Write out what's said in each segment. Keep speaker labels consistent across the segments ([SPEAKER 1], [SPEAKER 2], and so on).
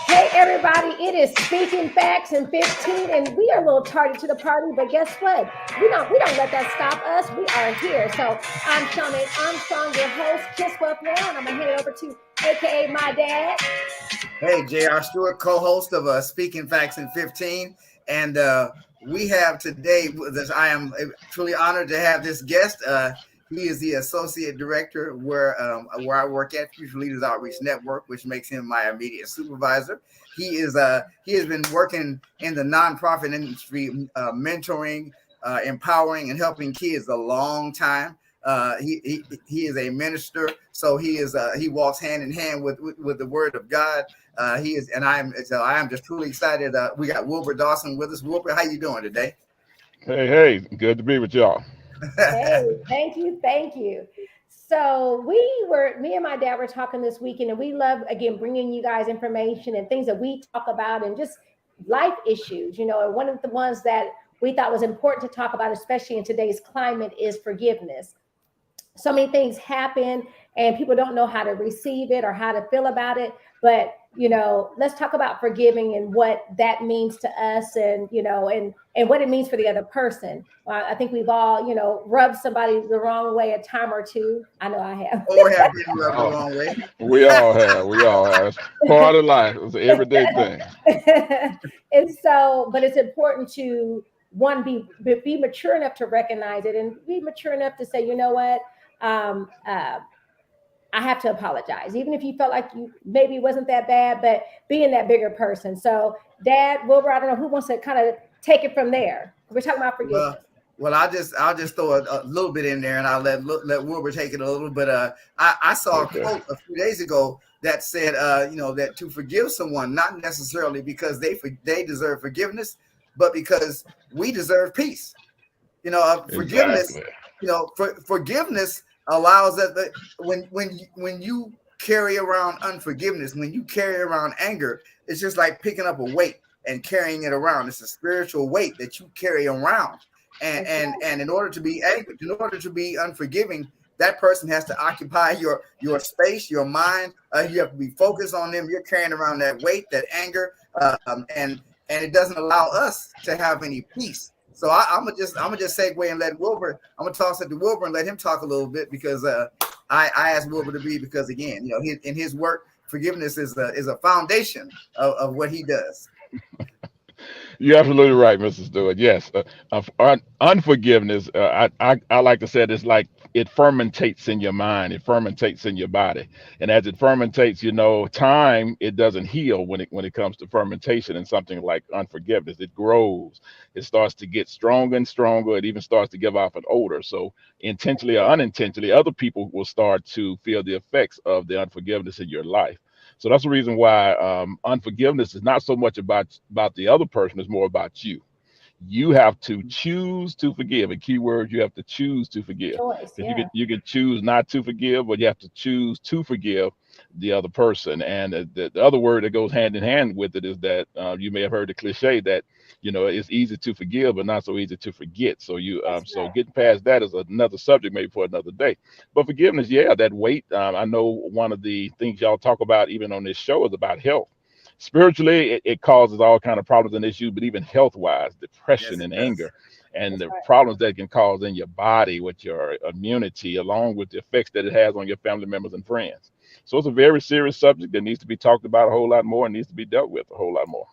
[SPEAKER 1] Hey everybody, it is Speaking Facts in 15, and we are a little tardy to the party, but guess what? We don't let that stop us. We are here. So I'm Shawnee Armstrong, your host, Kiss Buff now, and I'm gonna hand it over to AKA my dad.
[SPEAKER 2] Hey, J.R. Stewart, co-host of Speaking Facts in 15, and we have today. I am truly honored to have this guest. He is the associate director where I work at Future Leaders Outreach Network, which makes him my immediate supervisor. He has been working in the nonprofit industry, mentoring, empowering, and helping kids a long time. He is a minister, so he walks hand in hand with the Word of God. He is, and I am just truly excited. We got Wilbur Dawson with us. Wilbur, how you doing today?
[SPEAKER 3] Hey, good to be with y'all.
[SPEAKER 1] Hey, thank you. So me and my dad were talking this weekend, and we love, again, bringing you guys information and things that we talk about and just life issues, and one of the ones that we thought was important to talk about, especially in today's climate, is forgiveness. So many things happen and people don't know how to receive it or how to feel about it. But, let's talk about forgiving and what that means to us and what it means for the other person. I think we've all, rubbed somebody the wrong way a time or two. I know I have.
[SPEAKER 2] Or have been rubbed the wrong way.
[SPEAKER 3] We all have. It's part of life. It's an everyday thing.
[SPEAKER 1] And so, but it's important to, one, be mature enough to recognize it and be mature enough to say, you know what? I have to apologize, even if you felt like you maybe it wasn't that bad, but being that bigger person. So, Dad, Wilbur, I don't know who wants to kind of take it from there. We're talking about forgiveness.
[SPEAKER 2] Well, I'll just throw a little bit in there, and I'll let Wilbur take it a little. But I saw a quote a few days ago that said, that to forgive someone, not necessarily because they deserve forgiveness, but because we deserve peace. Forgiveness.
[SPEAKER 3] Exactly.
[SPEAKER 2] Forgiveness allows that when you carry around unforgiveness, when you carry around anger, it's just like picking up a weight and carrying it around. It's a spiritual weight that you carry around. And in order to be angry, in order to be unforgiving, that person has to occupy your space, your mind. You have to be focused on them. You're carrying around that weight, that anger, and it doesn't allow us to have any peace. So I'm gonna just segue and let Wilbur. I'm gonna toss it to Wilbur and let him talk a little bit because I asked Wilbur to be because again, in his work, forgiveness is a foundation of what he does.
[SPEAKER 3] You're absolutely right, Mr. Stewart. Yes, unforgiveness. I like to say it's like it fermentates in your mind, it fermentates in your body, and as it fermentates, time it doesn't heal when it comes to fermentation and something like unforgiveness. It grows, it starts to get stronger and stronger. It even starts to give off an odor. So intentionally or unintentionally, other people will start to feel the effects of the unforgiveness in your life. So that's the reason why unforgiveness is not so much about the other person; it's more about you. You have to choose to forgive. A key word: you have to choose to forgive.
[SPEAKER 1] Choice,
[SPEAKER 3] Because
[SPEAKER 1] yeah.
[SPEAKER 3] you can choose not to forgive, but you have to choose to forgive the other person. And the other word that goes hand in hand with it is that you may have heard the cliche that it's easy to forgive, but not so easy to forget. So
[SPEAKER 1] Right.
[SPEAKER 3] getting past that is another subject, maybe for another day. But forgiveness, yeah, that weight. I know one of the things y'all talk about even on this show is about health. Spiritually, it causes all kind of problems and issues, but even health wise, depression
[SPEAKER 2] Yes, it
[SPEAKER 3] and
[SPEAKER 2] does.
[SPEAKER 3] anger and
[SPEAKER 1] That's
[SPEAKER 3] the
[SPEAKER 1] right.
[SPEAKER 3] problems that it can cause in your body with your immunity, along with the effects that it has on your family members and friends. So it's a very serious subject that needs to be talked about a whole lot more and needs to be dealt with a whole lot more.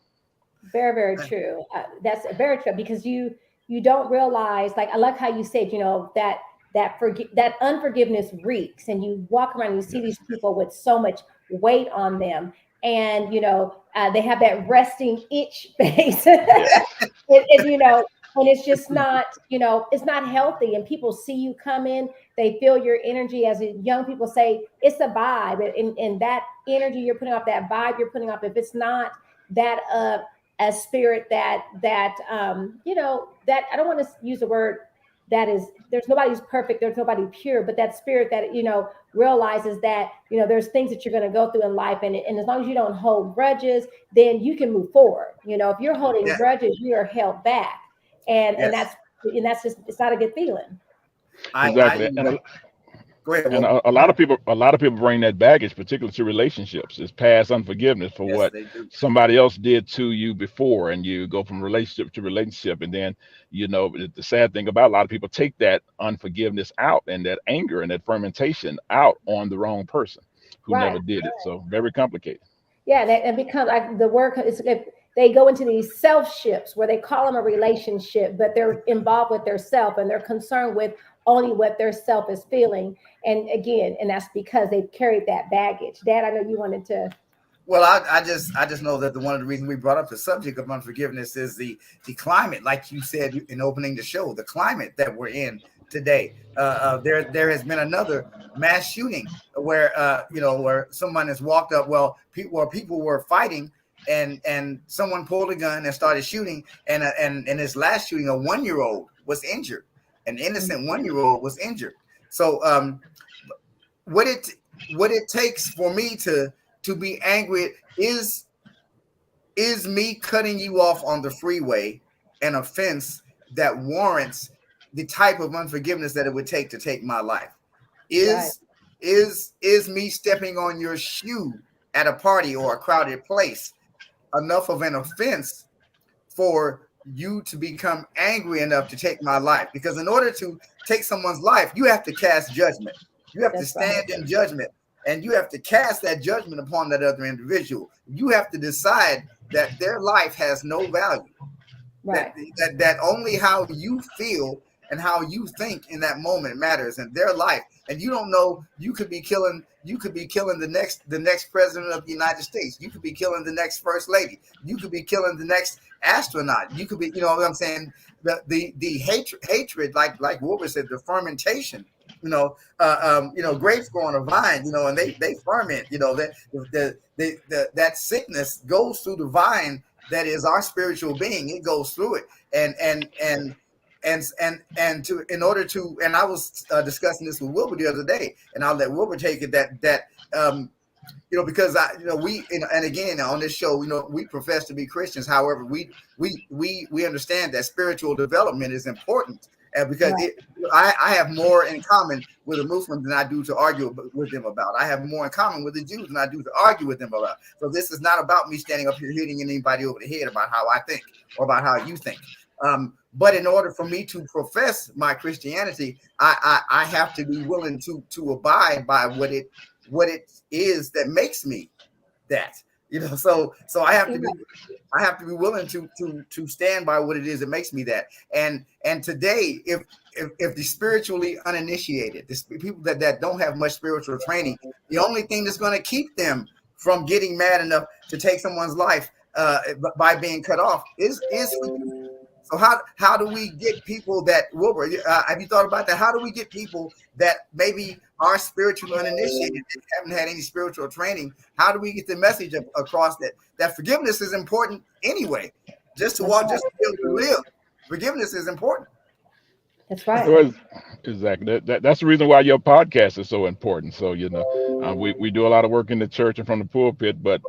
[SPEAKER 1] Very, very true. That's very true because you don't realize, like, I like how you said, that unforgiveness reeks, and you walk around and you see these
[SPEAKER 3] Yes.
[SPEAKER 1] people with so much weight on them, and they have that resting itch face,
[SPEAKER 3] Yes.
[SPEAKER 1] and it's just not, it's not healthy. And people see you come in, they feel your energy. As young people say, it's a vibe, and that energy you're putting off, that vibe you're putting off, if it's not that a spirit that I don't want to use the word that is, there's nobody's perfect, there's nobody pure, but that spirit that realizes that there's things that you're going to go through in life, and as long as you don't hold grudges, then you can move forward. If you're holding
[SPEAKER 2] Yeah.
[SPEAKER 1] grudges, you are held back, and
[SPEAKER 2] Yes.
[SPEAKER 1] that's just, it's not a good feeling.
[SPEAKER 2] I
[SPEAKER 3] Exactly. And
[SPEAKER 2] Go ahead,
[SPEAKER 3] And
[SPEAKER 2] Wilbur.
[SPEAKER 3] a lot of people bring that baggage, particularly to relationships, is past unforgiveness for
[SPEAKER 2] Yes,
[SPEAKER 3] what
[SPEAKER 2] they do.
[SPEAKER 3] somebody else did to you before, and you go from relationship to relationship, and then the sad thing about a lot of people take that unforgiveness out and that anger and that fermentation out on the wrong person who
[SPEAKER 1] Right.
[SPEAKER 3] never did it. So very complicated.
[SPEAKER 1] Yeah, and become like the word is if they go into these self ships where they call them a relationship, but they're involved with their self and they're concerned with only what their self is feeling. And again, and that's because they've carried that baggage. Dad, I know you wanted to.
[SPEAKER 2] Well, I just know that one of the reasons we brought up the subject of unforgiveness is the climate, like you said in opening the show, the climate that we're in today. There has been another mass shooting where where someone has walked up. Well, people were fighting, and someone pulled a gun and started shooting, and in this last shooting, a 1-year-old was injured, an innocent 1-year-old was injured. So what it takes for me to be angry is me cutting you off on the freeway an offense that warrants the type of unforgiveness that it would take to take my life? Is me stepping on your shoe at a party or a crowded place enough of an offense for you to become angry enough to take my life? Because in order to take someone's life, you have to cast judgment. You have to stand in judgment, and you have to cast that judgment upon that other individual. You have to decide that their life has no value.
[SPEAKER 1] Right.
[SPEAKER 2] That only how you feel and how you think in that moment matters in their life. And you don't know, you could be killing the next president of the United States. You could be killing the next first lady. You could be killing the next astronaut. You could be, you know what I'm saying? The hatred, like Wilbur said, the fermentation. Grapes go on a vine, and they ferment. That sickness goes through the vine that is our spiritual being. It goes through it, and I was discussing this with Wilbur the other day, and I'll let Wilbur take it because and again on this show, we profess to be Christians. However, we understand that spiritual development is important, because I have more in common with a Muslim than I do to argue with them about. I have more in common with the Jews than I do to argue with them about. So this is not about me standing up here hitting anybody over the head about how I think or about how you think. But in order for me to profess my Christianity, I have to be willing to abide by what it is that makes me that. So I have to be willing to stand by what it is that makes me that. And today, if the spiritually uninitiated, the people that don't have much spiritual training, the only thing that's going to keep them from getting mad enough to take someone's life by being cut off is forgiveness. So how do we get people that, Wilbur, have you thought about that? How do we get people that maybe are spiritually uninitiated and haven't had any spiritual training? How do we get the message across that forgiveness is important anyway? Just to walk, just to be able to live. Forgiveness is important.
[SPEAKER 1] That's right.
[SPEAKER 3] Well, exactly. That's the reason why your podcast is so important. So, we do a lot of work in the church and from the pulpit, but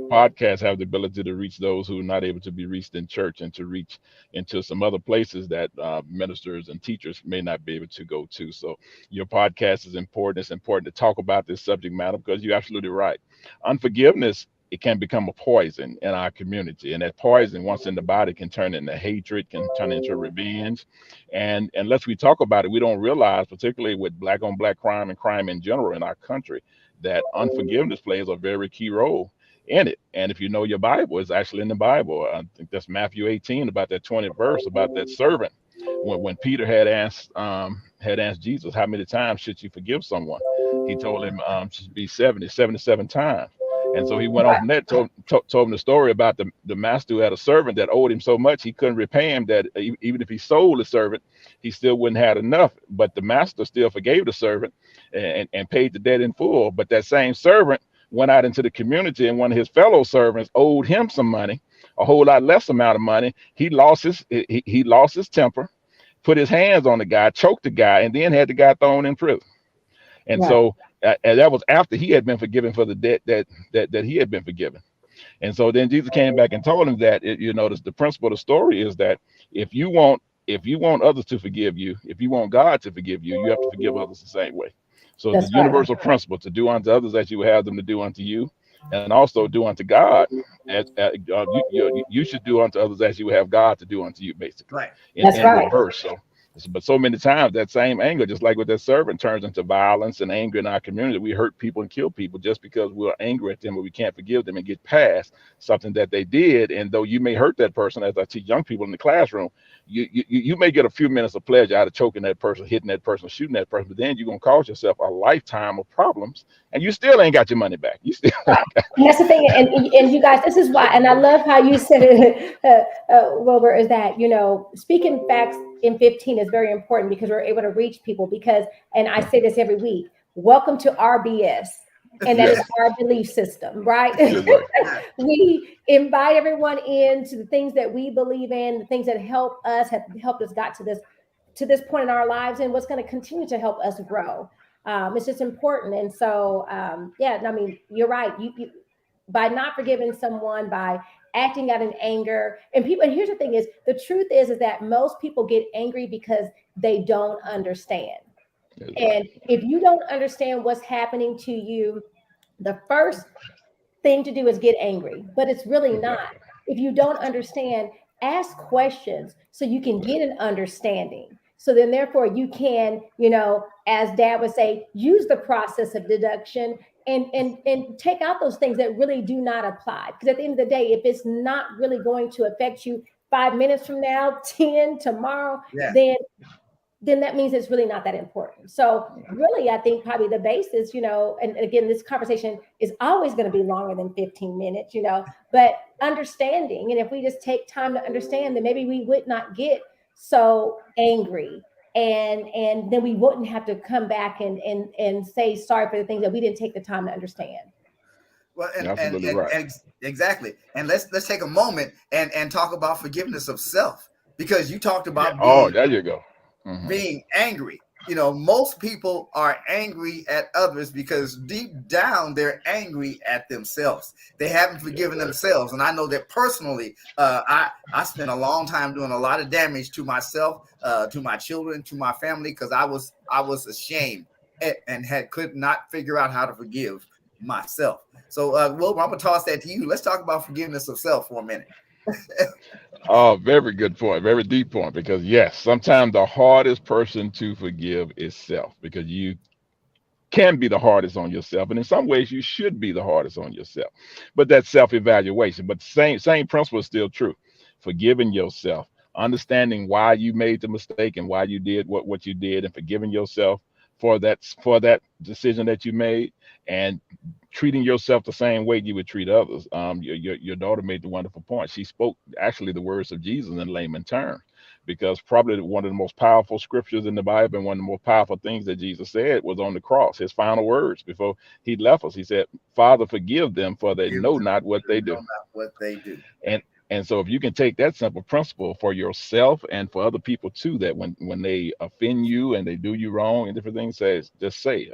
[SPEAKER 3] podcasts have the ability to reach those who are not able to be reached in church and to reach into some other places that ministers and teachers may not be able to go to. So your podcast is important. It's important to talk about this subject matter because you're absolutely right. Unforgiveness, it can become a poison in our community, and that poison, once in the body, can turn into hatred, can turn into revenge. And unless we talk about it, we don't realize, particularly with black on black crime and crime in general in our country, that unforgiveness plays a very key role in it. And if you know your Bible, it's actually in the Bible. I think that's Matthew 18, about that 20th verse, about that servant. When Peter had asked Jesus, how many times should you forgive someone? He told him should be 77 times. And so he went on from that, told him the story about the master who had a servant that owed him so much he couldn't repay him, that even if he sold the servant, he still wouldn't have enough. But the master still forgave the servant and paid the debt in full. But that same servant went out into the community, and one of his fellow servants owed him some money, a whole lot less amount of money. He lost his temper, put his hands on the guy, choked the guy, and then had the guy thrown in prison. And so and that was after he had been forgiven for the debt that he had been forgiven. And so then Jesus came back and told him that the principle of the story is that if you want others to forgive you, if you want God to forgive you, you have to forgive others the same way. So it's the
[SPEAKER 1] That's right.
[SPEAKER 3] universal principle to do unto others as you would have them to do unto you, and also do unto God you should do unto others as you would have God to do unto you, basically,
[SPEAKER 2] Right.
[SPEAKER 1] That's
[SPEAKER 3] in
[SPEAKER 1] right.
[SPEAKER 3] reverse. So, but so many times that same anger, just like with that servant, turns into violence and anger in our community. We hurt people and kill people just because we're angry at them, but we can't forgive them and get past something that they did. And though you may hurt that person, as I teach young people in the classroom, you may get a few minutes of pleasure out of choking that person, hitting that person, shooting that person, but then you're gonna cause yourself a lifetime of problems, and you still ain't got your money back. You still ain't got.
[SPEAKER 1] And that's the thing, and you guys, this is why, and I love how you said it, Wilbur, is that, speaking facts in 15 is very important because we're able to reach people because, and I say this every week, welcome to RBS, and that is
[SPEAKER 3] Yes.
[SPEAKER 1] our belief system, right?
[SPEAKER 3] That's right.
[SPEAKER 1] We invite everyone into the things that we believe in, the things that help us, have helped us got to this point in our lives, and what's going to continue to help us grow. It's just important. And so, yeah, I mean, you're right. You by not forgiving someone, by acting out in anger, and here's the thing is, the truth is that most people get angry because they don't understand.
[SPEAKER 3] That's right.
[SPEAKER 1] And if you don't understand what's happening to you, the first thing to do is get angry, but it's really not. If you don't understand, ask questions so you can get an understanding. So then, therefore, you can, as Dad would say, use the process of deduction and take out those things that really do not apply. Because at the end of the day, if it's not really going to affect you 5 minutes from now, 10 tomorrow,
[SPEAKER 2] Yeah.
[SPEAKER 1] then that means it's really not that important. So really, I think probably the basis, and again, this conversation is always going to be longer than 15 minutes, but understanding. And if we just take time to understand, then maybe we would not get so angry. And then we wouldn't have to come back and say sorry for the things that we didn't take the time to understand.
[SPEAKER 2] Well,
[SPEAKER 3] You're absolutely right.
[SPEAKER 2] exactly. And let's take a moment and talk about forgiveness of self, because you talked about
[SPEAKER 3] Oh, there you go.
[SPEAKER 2] being angry. Most people are angry at others because deep down they're angry at themselves. They haven't forgiven themselves. And I know that personally, I spent a long time doing a lot of damage to myself, to my children, to my family, because I was ashamed and could not figure out how to forgive myself. So, Wilbur, I'm gonna toss that to you. Let's talk about forgiveness of self for a minute.
[SPEAKER 3] Oh, very good point. Very deep point. Because yes, sometimes the hardest person to forgive is self, because you can be the hardest on yourself, and in some ways you should be the hardest on yourself. But that's self-evaluation. But same principle is still true. Forgiving yourself, understanding why you made the mistake and why you did what you did, and forgiving yourself for that decision that you made, and treating yourself the same way you would treat others. Your daughter made the wonderful point. She spoke actually the words of Jesus in layman terms, because probably one of the most powerful scriptures in the Bible and one of the most powerful things that Jesus said was on the cross. His final words before he left us, he said, "Father, forgive them, for they know not what they do."
[SPEAKER 2] What they do.
[SPEAKER 3] And so if you can take that simple principle for yourself and for other people too, that when they offend you and they do you wrong and different things, just say,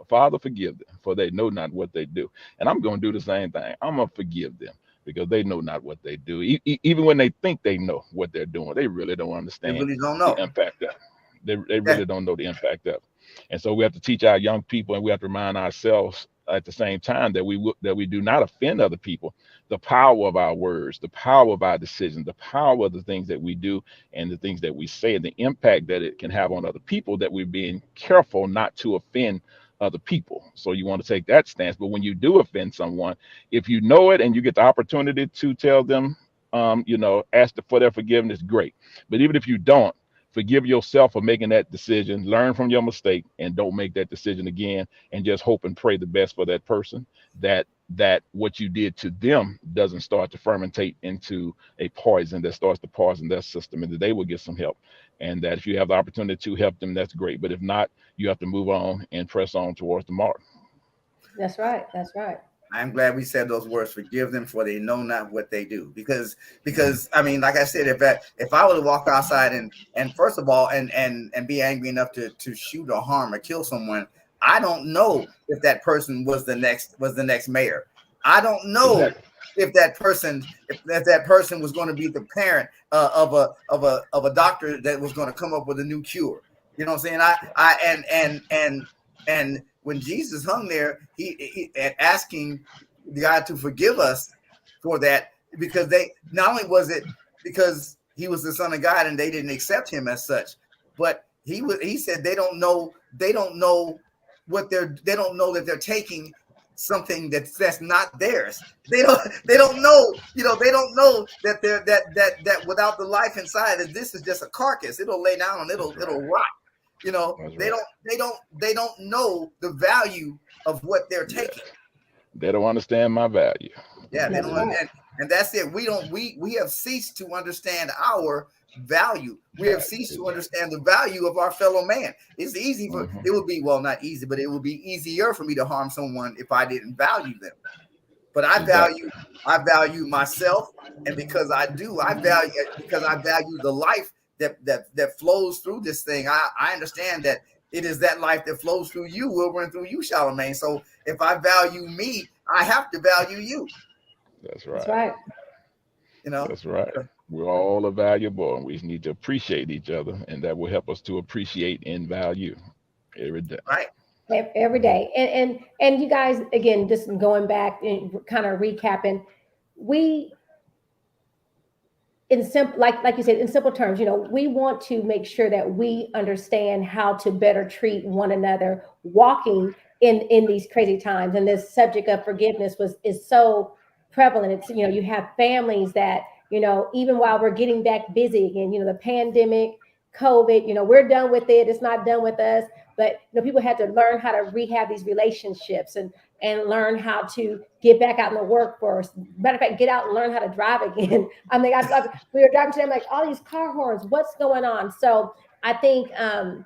[SPEAKER 3] "Father, forgive them, for they know not what they do." And I'm going to do the same thing. I'm going to forgive them because they know not what they do. Even when they think they know what they're doing, they really don't
[SPEAKER 2] They
[SPEAKER 3] understand
[SPEAKER 2] really don't
[SPEAKER 3] the
[SPEAKER 2] know.
[SPEAKER 3] impact of it. They really don't know the impact of it. And so we have to teach our young people, and we have to remind ourselves at the same time that we do not offend other people. The power of our words, the power of our decisions, the power of the things that we do and the things that we say, and the impact that it can have on other people, that we're being careful not to offend other people. So you want to take that stance. But when you do offend someone, if you know it and you get the opportunity to tell them, ask for their forgiveness, great. But even if you don't, forgive yourself for making that decision, learn from your mistake, and don't make that decision again, and just hope and pray the best for that person, that what you did to them doesn't start to fermentate into a poison that starts to poison their system, and that they will get some help. And that if you have the opportunity to help them, that's great. But if not, you have to move on and press on towards the mark.
[SPEAKER 1] That's right. That's right.
[SPEAKER 2] I'm glad we said those words. Forgive them, for they know not what they do. Because I mean, like I said, if I were to walk outside and first of all and be angry enough to shoot or harm or kill someone, I don't know if that person was the next mayor. I don't know if that person was going to be the parent of a doctor that was going to come up with a new cure. You know what I'm saying? And when Jesus hung there, he asking God to forgive us for that, because they not only was it because he was the Son of God and they didn't accept him as such, but he said they don't know they don't know that they're taking something that's not theirs. They don't know, they don't know that they're that without the life inside, that this is just a carcass. It'll lay down and it'll rot. They don't know the value of what they're taking.
[SPEAKER 3] They don't understand my value.
[SPEAKER 2] Yeah, they don't. And that's it. We have ceased to understand our value. We have ceased to understand the value of our fellow man. It's easy for it would be, well, not easy, but it would be easier for me to harm someone if I didn't value them. But I value myself, and because I value the life that flows through this thing. I understand that it is that life that flows through you, Wilbur, and through you, Charlamagne. So if I value me, I have to value you.
[SPEAKER 3] That's right.
[SPEAKER 1] That's right.
[SPEAKER 3] That's right. We're all valuable, and we need to appreciate each other, and that will help us to appreciate and value every day.
[SPEAKER 2] Right.
[SPEAKER 1] Every day. And you guys, again, just going back and kind of recapping, like you said, in simple terms, we want to make sure that we understand how to better treat one another walking in these crazy times. And this subject of forgiveness is so prevalent. It's, you have families that, even while we're getting back busy again, the pandemic, COVID, we're done with it. It's not done with us. But people had to learn how to rehab these relationships and learn how to get back out in the workforce. Matter of fact, get out and learn how to drive again. I mean, we were driving to them like all these car horns. What's going on? So I think, to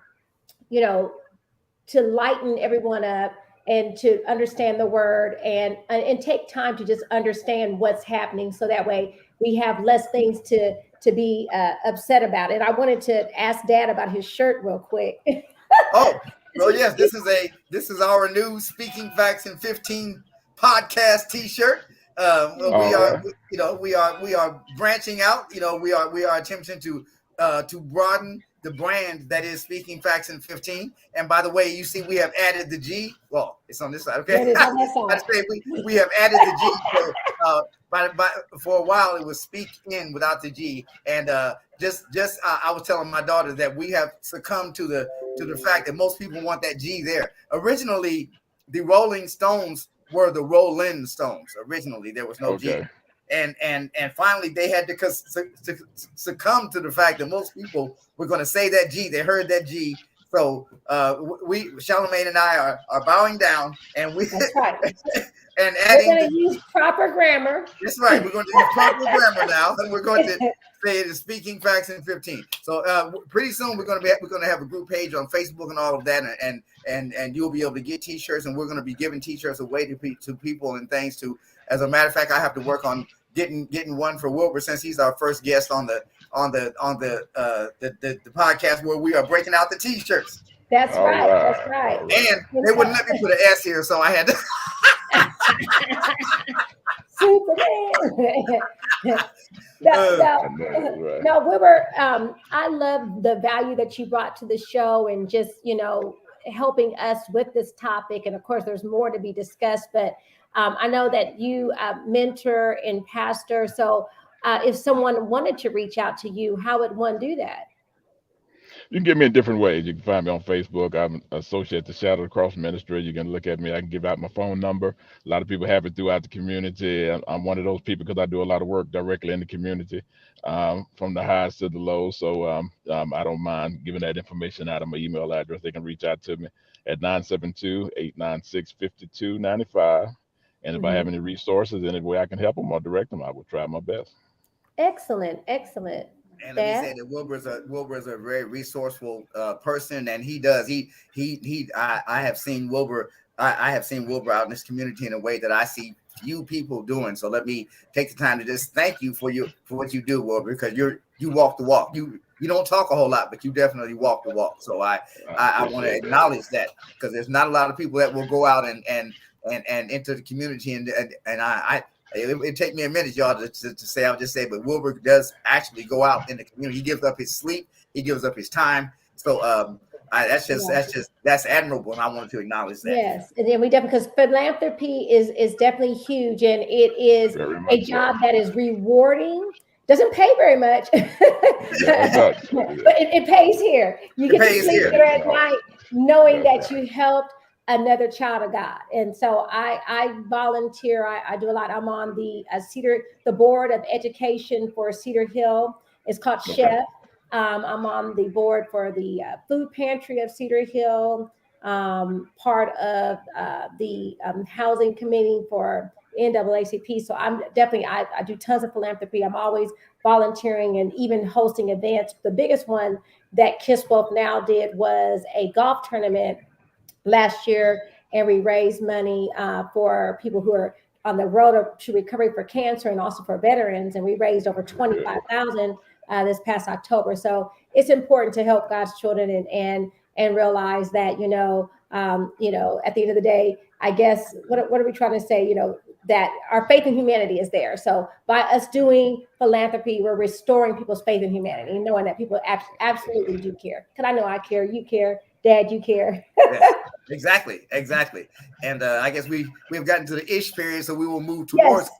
[SPEAKER 1] lighten everyone up and to understand the word and take time to just understand what's happening, so that way we have less things to be upset about. And I wanted to ask Dad about his shirt real quick.
[SPEAKER 2] Oh, well, yes, this is our new Speaking Facts in 15 podcast T-shirt. We are branching out. We are attempting to broaden the brand that is Speaking Facts in 15. And by the way, you see we have added the G. Well, it's on this side, okay?
[SPEAKER 1] It is on this side.
[SPEAKER 2] I say we have added the G. So, for a while it was speak in without the G, and I was telling my daughter that we have succumbed to the fact that most people want that G there. Originally, the Rolling Stones were the Rolling Stones. Originally, there was no G. And finally they had to succumb to the fact that most people were going to say that G. They heard that G. So Charlamagne and I are bowing down, and
[SPEAKER 1] That's right.
[SPEAKER 2] and adding.
[SPEAKER 1] We're going to use proper grammar.
[SPEAKER 2] That's right. We're going to use proper grammar now, and we're going to say it is Speaking Facts in 15. So pretty soon we're going to have a group page on Facebook and all of that, and you'll be able to get T-shirts, and we're going to be giving T-shirts away to people and things too. As a matter of fact, I have to work on getting one for Wilbur, since he's our first guest on the podcast where we are breaking out the T-shirts.
[SPEAKER 1] That's right. That's right.
[SPEAKER 2] And they wouldn't let me put an S here, so I had to.
[SPEAKER 1] Superman. No, Wilbur, I love the value that you brought to the show, and just helping us with this topic. And of course, there's more to be discussed, but I know that you mentor and pastor. So if someone wanted to reach out to you, how would one do that?
[SPEAKER 3] You can get me in different ways. You can find me on Facebook. I'm associate to Shadow of the Cross Ministry. You can look at me. I can give out my phone number. A lot of people have it throughout the community. I'm one of those people because I do a lot of work directly in the community, from the highs to the lows. So I don't mind giving that information out of my email address. They can reach out to me at 972-896-5295. And if I have any resources, any way I can help them or direct them, I will try my best.
[SPEAKER 1] Excellent.
[SPEAKER 2] And let me say that Wilbur is a very resourceful person, and I have seen Wilbur. I have seen Wilbur out in this community in a way that I see few people doing. So let me take the time to just thank you for what you do, Wilbur, because you walk the walk. You don't talk a whole lot, but you definitely walk the walk. So I want to acknowledge that, because there's not a lot of people that will go out and enter the community, and it take me a minute, y'all, to say. I'll just say, but Wilbur does actually go out in the community. He gives up his sleep. He gives up his time. So That's admirable, and I wanted to acknowledge that.
[SPEAKER 1] Yes, and then we definitely, because philanthropy is definitely huge, and it is
[SPEAKER 3] Very
[SPEAKER 1] a
[SPEAKER 3] much
[SPEAKER 1] job
[SPEAKER 3] so.
[SPEAKER 1] that is rewarding. Doesn't pay very much,
[SPEAKER 3] Yeah, it does.
[SPEAKER 1] but it pays here. You get to
[SPEAKER 2] pays
[SPEAKER 1] sleep
[SPEAKER 2] here.
[SPEAKER 1] there at night knowing
[SPEAKER 3] That's
[SPEAKER 1] that you helped another child of God. And so I volunteer. I do a lot. I'm on the the board of education for Cedar Hill. It's called
[SPEAKER 3] Okay.
[SPEAKER 1] Chef. I'm on the board for the food pantry of Cedar Hill. Part of the housing committee for NAACP. So I'm definitely, I do tons of philanthropy. I'm always volunteering and even hosting events. The biggest one that Kiss Both Now did was a golf tournament last year, and we raised money for people who are on the road to recovery for cancer and also for veterans. And we raised over $25,000 this past October. So it's important to help God's children and realize that, at the end of the day, I guess, what are we trying to say? That our faith in humanity is there. So by us doing philanthropy, we're restoring people's faith in humanity, knowing that people absolutely do care. Because I know I care, you care, Dad, you care.
[SPEAKER 2] Yes, exactly. And I guess we've gotten to the ish period, so we will move towards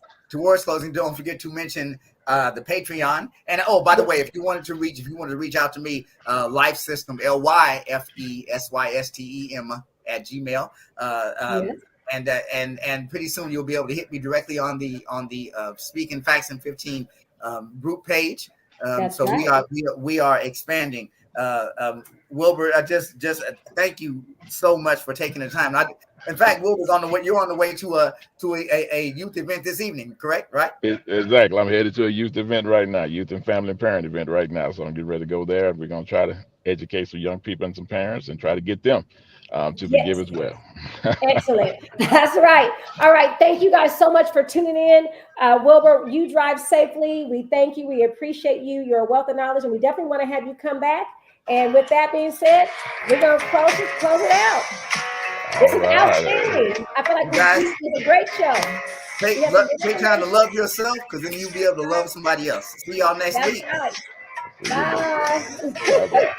[SPEAKER 2] closing. Don't forget to mention the Patreon. And by the way, if you wanted to reach out to me, Life System, LYFESYSTEM at Gmail. And pretty soon you'll be able to hit me directly on the Speaking Facts in 15 group page. So right. we are expanding. Wilbur, I just thank you so much for taking the time. In fact, Wilbur's you're on the way to a youth event this evening, correct? Right?
[SPEAKER 3] Exactly. I'm headed to a youth event right now, youth and family and parent event right now. So I'm getting ready to go there. We're going to try to educate some young people and some parents and try to get them to forgive as well.
[SPEAKER 1] Excellent. That's right. All right. Thank you guys so much for tuning in. Wilbur, you drive safely. We thank you. We appreciate you. You're a wealth of knowledge, and we definitely want to have you come back. And with that being said, we're going to close it out. This is outstanding. I feel like this is a great show.
[SPEAKER 2] Take time to love yourself, because then you'll be able to love somebody else. See y'all next week.
[SPEAKER 1] Right. Bye.
[SPEAKER 3] Bye-bye.